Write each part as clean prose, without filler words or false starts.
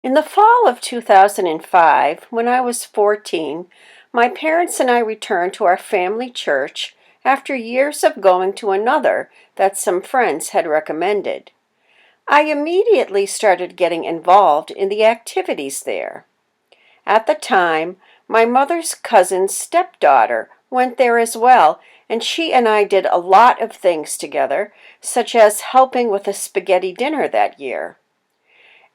In the fall of 2005, when I was 14, my parents and I returned to our family church after years of going to another that some friends had recommended. I immediately started getting involved in the activities there. At the time, my mother's cousin's stepdaughter went there as well, and she and I did a lot of things together, such as helping with a spaghetti dinner that year.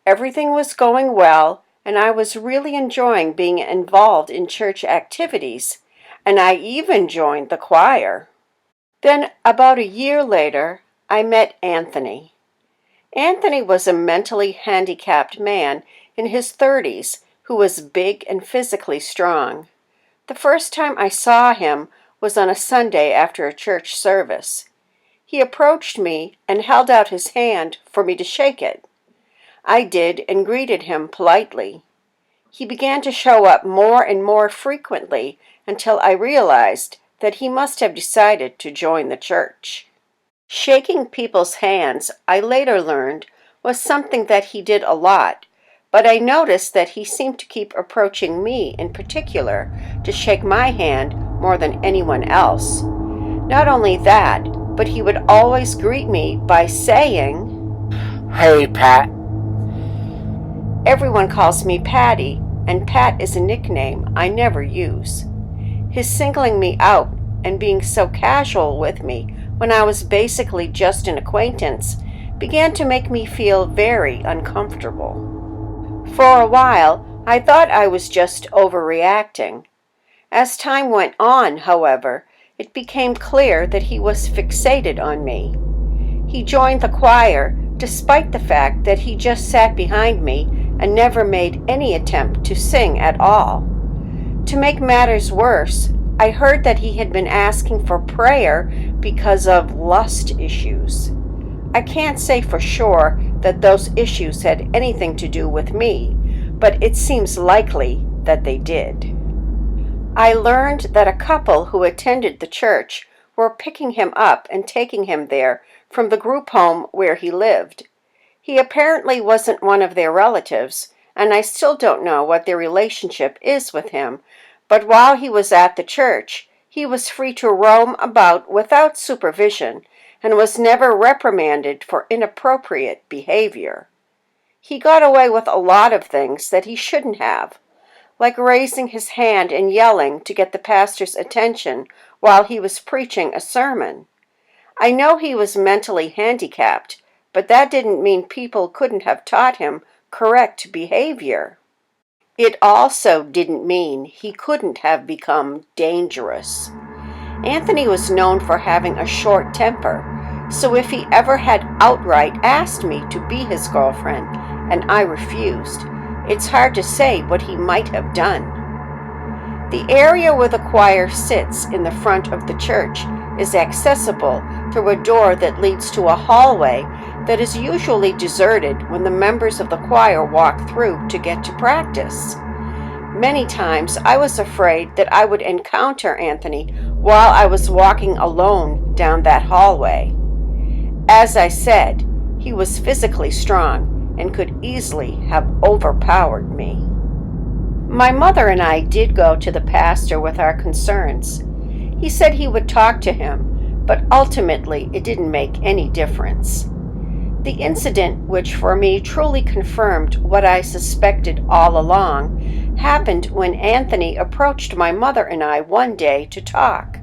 Everything was going well, and I was really enjoying being involved in church activities, and I even joined the choir. Then, about a year later, I met Anthony. Anthony was a mentally handicapped man in his 30s who was big and physically strong. The first time I saw him was on a Sunday after a church service. He approached me and held out his hand for me to shake it. I did and greeted him politely. He began to show up more and more frequently until I realized that he must have decided to join the church. Shaking people's hands, I later learned, was something that he did a lot, but I noticed that he seemed to keep approaching me in particular to shake my hand more than anyone else. Not only that, but he would always greet me by saying, "Hey, Pat." Everyone calls me Patty, and Pat is a nickname I never use. His singling me out and being so casual with me when I was basically just an acquaintance began to make me feel very uncomfortable. For a while, I thought I was just overreacting. As time went on, however, it became clear that he was fixated on me. He joined the choir despite the fact that he just sat behind me and never made any attempt to sing at all. To make matters worse, I heard that he had been asking for prayer because of lust issues. I can't say for sure that those issues had anything to do with me, but it seems likely that they did. I learned that a couple who attended the church were picking him up and taking him there from the group home where he lived. He apparently wasn't one of their relatives, and I still don't know what their relationship is with him, but while he was at the church, he was free to roam about without supervision and was never reprimanded for inappropriate behavior. He got away with a lot of things that he shouldn't have, like raising his hand and yelling to get the pastor's attention while he was preaching a sermon. I know he was mentally handicapped, but that didn't mean people couldn't have taught him correct behavior. It also didn't mean he couldn't have become dangerous. Anthony was known for having a short temper, so if he ever had outright asked me to be his girlfriend and I refused, it's hard to say what he might have done. The area where the choir sits in the front of the church is accessible through a door that leads to a hallway that is usually deserted when the members of the choir walk through to get to practice. Many times I was afraid that I would encounter Anthony while I was walking alone down that hallway. As I said, he was physically strong and could easily have overpowered me. My mother and I did go to the pastor with our concerns. He said he would talk to him, but ultimately it didn't make any difference. The incident, which for me truly confirmed what I suspected all along, happened when Anthony approached my mother and I one day to talk.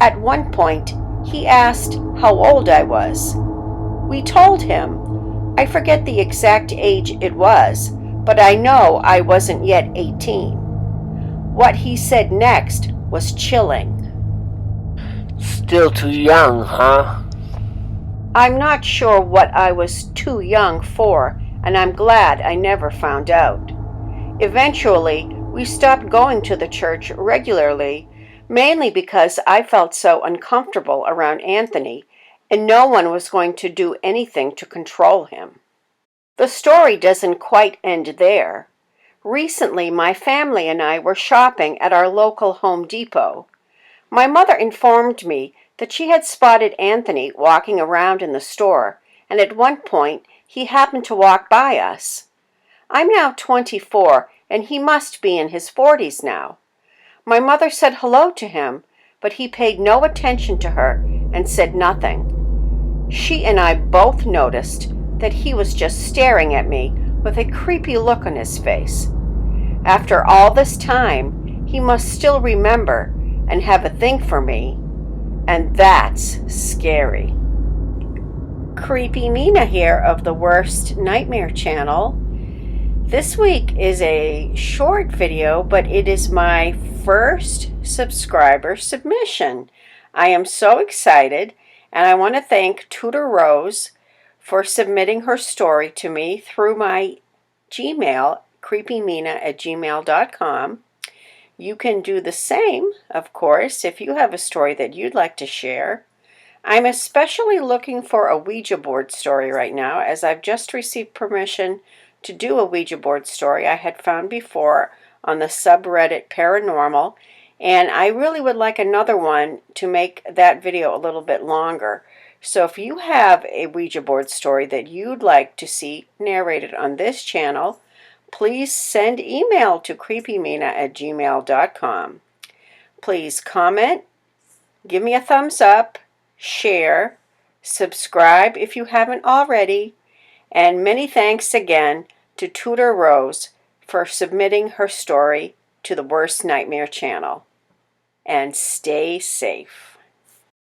At one point, he asked how old I was. We told him. I forget the exact age it was, but I know I wasn't yet 18. What he said next was chilling. "Still too young, huh?" I'm not sure what I was too young for, and I'm glad I never found out. Eventually, we stopped going to the church regularly, mainly because I felt so uncomfortable around Anthony, and no one was going to do anything to control him. The story doesn't quite end there. Recently, my family and I were shopping at our local Home Depot. My mother informed me that she had spotted Anthony walking around in the store, and at one point he happened to walk by us. I'm now 24, and he must be in his 40s now. My mother said hello to him, but he paid no attention to her and said nothing. She and I both noticed that he was just staring at me with a creepy look on his face. After all this time, he must still remember and have a thing for me, and that's scary. Creepy Mina here of the Worst Nightmare channel. This week is a short video, but it is my first subscriber submission. I am so excited, and I want to thank Tudor Rose for submitting her story to me through my Gmail, creepymina@gmail.com. You can do the same, of course, if you have a story that you'd like to share. I'm especially looking for a Ouija board story right now, as I've just received permission to do a Ouija board story I had found before on the subreddit Paranormal, and I really would like another one to make that video a little bit longer. So if you have a Ouija board story that you'd like to see narrated on this channel, please send email to creepymina@gmail.com. Please comment, give me a thumbs up, share, subscribe if you haven't already, and many thanks again to Tudor Rose for submitting her story to the Worst Nightmare channel. And stay safe.